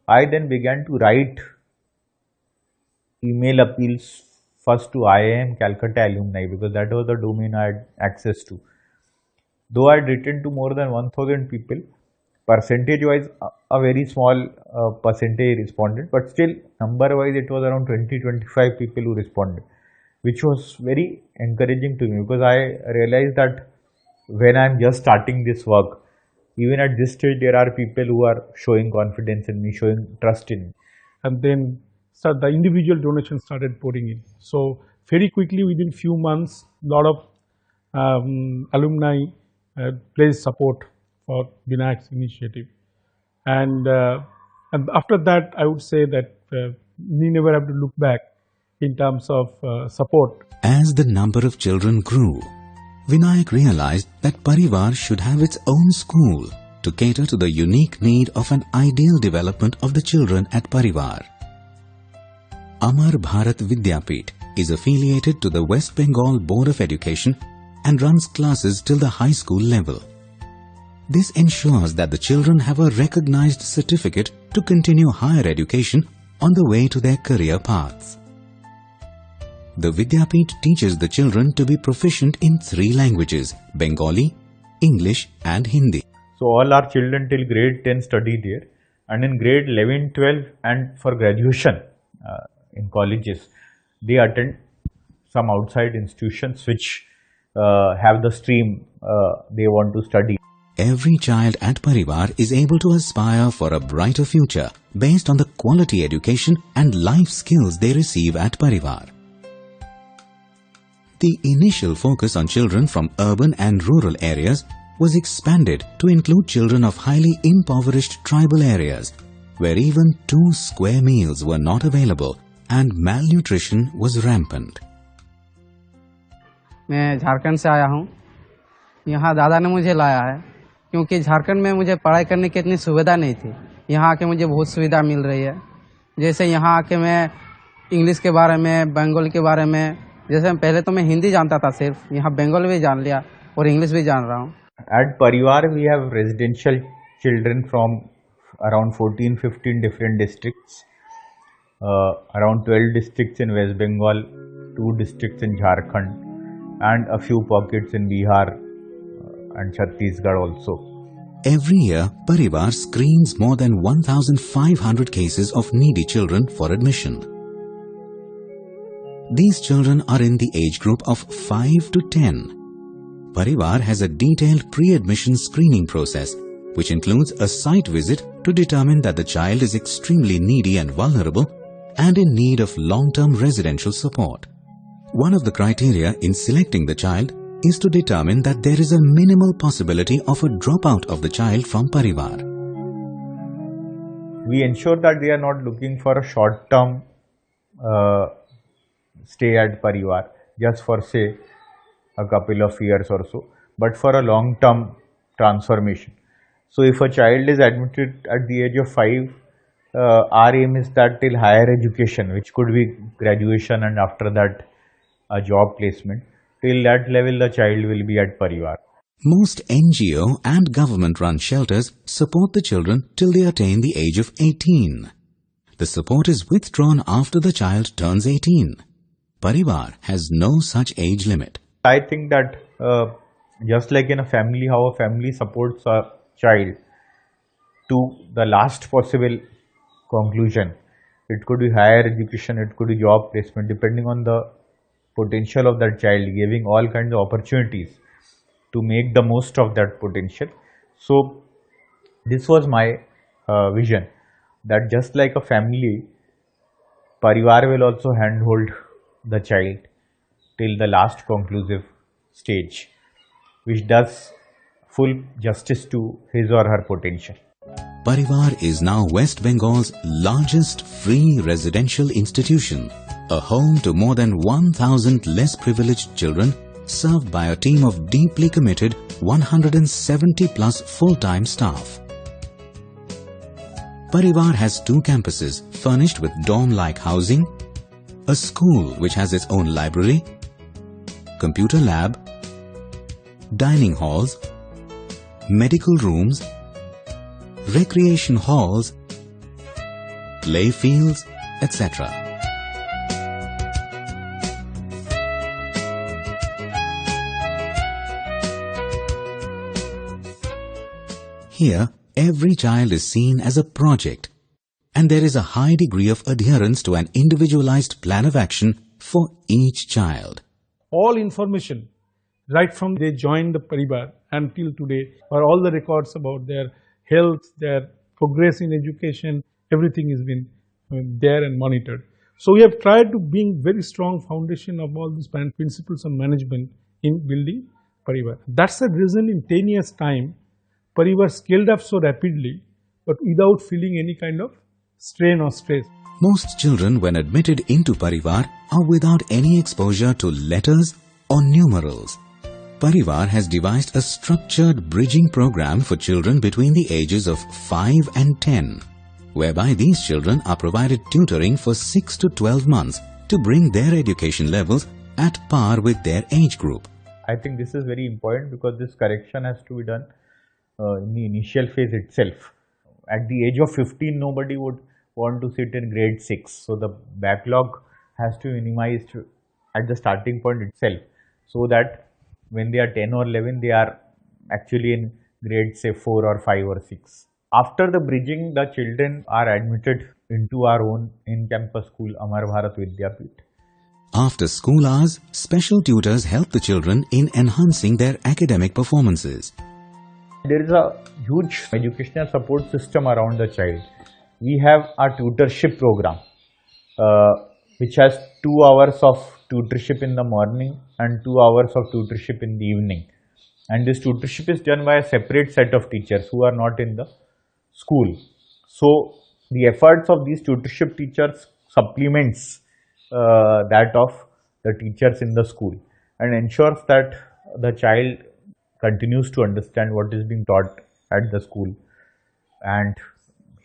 I then began to write email appeals first to IIM Calcutta alumni because that was the domain I had access to. Though I had written to more than 1000 people, percentage wise a very small percentage responded, but still number wise it was around 20-25 people who responded, which was very encouraging to me because I realized that when I'm just starting this work, even at this stage there are people who are showing confidence in me, showing trust in me. And then the individual donations started pouring in. So very quickly, within few months, a lot of alumni pledged support for Vinayak's initiative. And after that, I would say that we never have to look back in terms of support. As the number of children grew, Vinayak realized that Parivar should have its own school to cater to the unique need of an ideal development of the children at Parivar. Amar Bharat Vidyapith is affiliated to the West Bengal Board of Education and runs classes till the high school level. This ensures that the children have a recognized certificate to continue higher education on the way to their career paths. The Vidyapith teaches the children to be proficient in 3 languages: Bengali, English and Hindi. So all our children till grade 10 study there, and in grade 11, 12 and for graduation in colleges, they attend some outside institutions which have the stream they want to study. Every child at Parivar is able to aspire for a brighter future based on the quality education and life skills they receive at Parivar. The initial focus on children from urban and rural areas was expanded to include children of highly impoverished tribal areas, where even 2 square meals were not available and malnutrition was rampant. मैं झारखंड से आया हूँ। यहाँ दादा ने मुझे लाया है क्योंकि झारखंड में मुझे पढ़ाई करने की इतनी सुविधा नहीं थी। यहाँ आके मुझे बहुत सुविधा मिल रही है। जैसे यहाँ आके मैं इंग्लिश के बारे में, बंगाली के बारे में, जैसे पहले तो मैं हिंदी जानता था सिर्फ, यहाँ बंगाली भी जान लिया और इंग्लिश भी जान रहा हूँ। At Parivar we have residential children from around 14-15 different districts, around 12 districts in West Bengal, 2 districts in Jharkhand and a few pockets in Bihar and Chhattisgarh also. Every year, Parivar screens more than 1,500 cases of needy children for admission. These children are in the age group of 5 to 10. Parivar has a detailed pre-admission screening process, which includes a site visit to determine that the child is extremely needy and vulnerable and in need of long-term residential support. One of the criteria in selecting the child is to determine that there is a minimal possibility of a dropout of the child from Parivar. We ensure that they are not looking for a short-term stay at Parivar just for say a couple of years or so, but for a long-term transformation. So if a child is admitted at the age of 5, our aim is that till higher education, which could be graduation and after that a job placement, till that level the child will be at Parivar. Most NGO and government-run shelters support the children till they attain the age of 18. The support is withdrawn after the child turns 18. Parivar has no such age limit. I think that just like in a family, how a family supports a child to the last possible conclusion, it could be higher education, it could be job placement, depending on the potential of that child, giving all kinds of opportunities to make the most of that potential. So this was my vision, that just like a family, Parivar will also handhold the child till the last conclusive stage, which does full justice to his or her potential. Parivar is now West Bengal's largest free residential institution, a home to more than 1,000 less privileged children served by a team of deeply committed 170 plus full-time staff. Parivar has 2 campuses furnished with dorm-like housing, a school which has its own library, computer lab, dining halls, medical rooms, recreation halls, play fields, etc. Here, every child is seen as a project, and there is a high degree of adherence to an individualized plan of action for each child. All information, right from they joined the Parivar until today, or all the records about their health, their progress in education, everything has been there and monitored. So we have tried to bring very strong foundation of all these principles of management in building Parivar. That's the reason in 10 years time, Parivar scaled up so rapidly, but without feeling any kind of strain or stress. Most children, when admitted into Parivar, are without any exposure to letters or numerals. Parivar has devised a structured bridging program for children between the ages of 5 and 10, whereby these children are provided tutoring for 6 to 12 months to bring their education levels at par with their age group. I think this is very important because this correction has to be done in the initial phase itself. At the age of 15, nobody would want to sit in grade 6. So the backlog has to be minimized at the starting point itself, so that when they are 10 or 11, they are actually in grade say 4 or 5 or 6. After the bridging, the children are admitted into our own in-campus school, Amar Bharat Vidyapit. After school hours, special tutors help the children in enhancing their academic performances. There is a huge educational support system around the child. We have our tutorship program, which has 2 hours of tutorship in the morning and 2 hours of tutorship in the evening. And this tutorship is done by a separate set of teachers who are not in the school. So the efforts of these tutorship teachers supplements that of the teachers in the school and ensures that the child continues to understand what is being taught at the school. And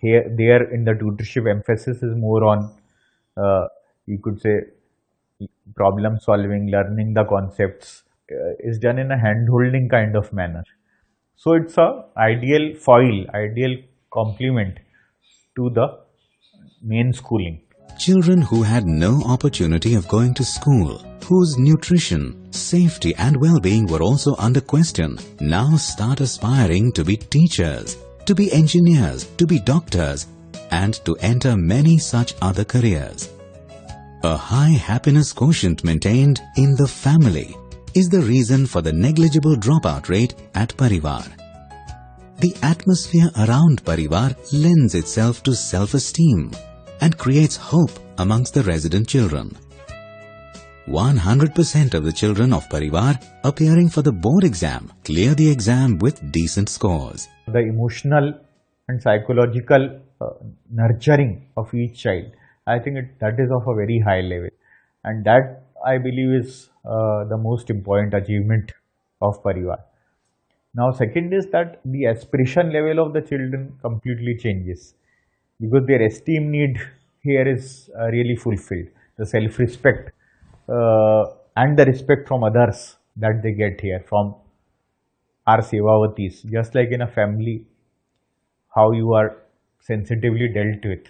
there in the tutorship, emphasis is more on you could say problem solving, learning the concepts is done in a hand holding kind of manner. So it's a ideal foil, ideal complement to the main schooling. Children who had no opportunity of going to school, whose nutrition, safety and well-being were also under question, now start aspiring to be teachers, to be engineers, to be doctors, and to enter many such other careers. A high happiness quotient maintained in the family is the reason for the negligible dropout rate at Parivar. The atmosphere around Parivar lends itself to self-esteem and creates hope amongst the resident children. 100% of the children of Parivar appearing for the board exam clear the exam with decent scores. The emotional and psychological nurturing of each child, I think that is of a very high level, and that I believe is the most important achievement of Parivar. Now second is that the aspiration level of the children completely changes, because their esteem need here is really fulfilled. The self-respect and the respect from others that they get here from our Sevavatis, just like in a family, how you are sensitively dealt with.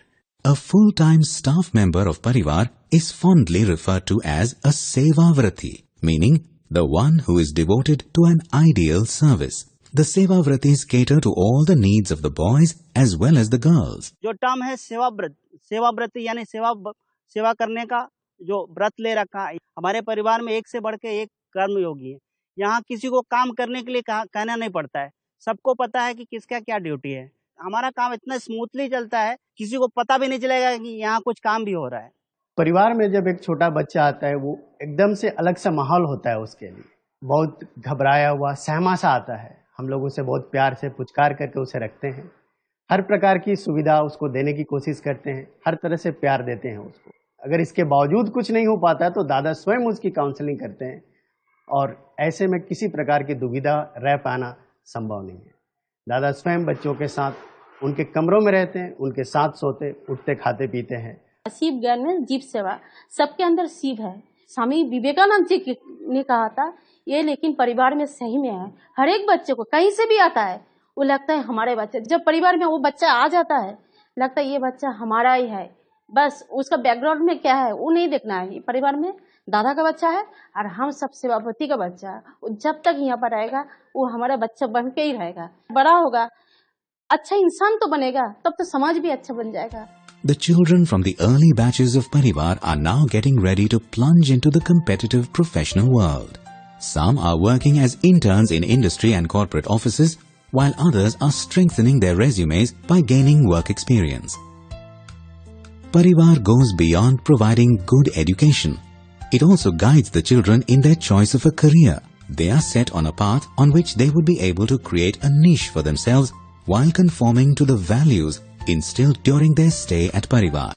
A full-time staff member of Parivar is fondly referred to as a Sevavrati, meaning the one who is devoted to an ideal service. The Sevavratis cater to all the needs of the boys as well as the girls. जो term है सेवाव्रत यानी सेवा करने का जो व्रत ले रखा है। हमारे परिवार में एक से बढ़ के एक कर्मयोगी है। यहाँ किसी को काम करने के लिए कहना नहीं पड़ता है, सबको पता है कि किसका क्या ड्यूटी है। हमारा काम इतना स्मूथली चलता है, किसी को पता भी नहीं चलेगा कि यहाँ कुछ काम भी हो रहा है। परिवार में जब एक छोटा बच्चा आता है, वो एकदम से अलग सा माहौल होता है उसके लिए, बहुत घबराया हुआ, सहमा सा आता है। हम लोग उसे बहुत प्यार से पुचकार करके उसे रखते हैं, हर प्रकार की सुविधा उसको देने की कोशिश करते हैं, हर तरह से प्यार देते हैं उसको। अगर इसके बावजूद कुछ नहीं हो पाता है तो दादा स्वयं उसकी काउंसलिंग करते हैं, और ऐसे में किसी प्रकार की दुविधा रह पाना संभव नहीं है। दादा स्वयं बच्चों के साथ उनके कमरों में रहते हैं, उनके साथ सोते उठते खाते पीते हैं। शिव ज्ञान में जीव सेवा, सबके अंदर शिव है। स्वामी विवेकानंद जी ने कहा था ये, लेकिन परिवार में सही में है। हर एक बच्चे को कहीं से भी आता है, वो लगता है हमारे बच्चे, जब परिवार में वो बच्चा आ जाता है लगता है ये बच्चा हमारा ही है, बस उसका बैकग्राउंड में क्या है वो नहीं देखना है। परिवार में दादा का बच्चा है और हम सब सेवापति का बच्चा है, वो जब तक यहाँ पर रहेगा वो हमारा बच्चा बन के ही रहेगा। बड़ा होगा अच्छा इंसान तो बनेगा, तब तो समाज भी अच्छा बन जाएगा। The children from the early batches of Parivar are now getting ready to plunge into the competitive professional world. Some are working as interns in industry and corporate offices, while others are strengthening their resumes by gaining work experience. Parivar goes beyond providing good education. It also guides the children in their choice of a career. They are set on a path on which they would be able to create a niche for themselves while conforming to the values instilled during their stay at Parivar.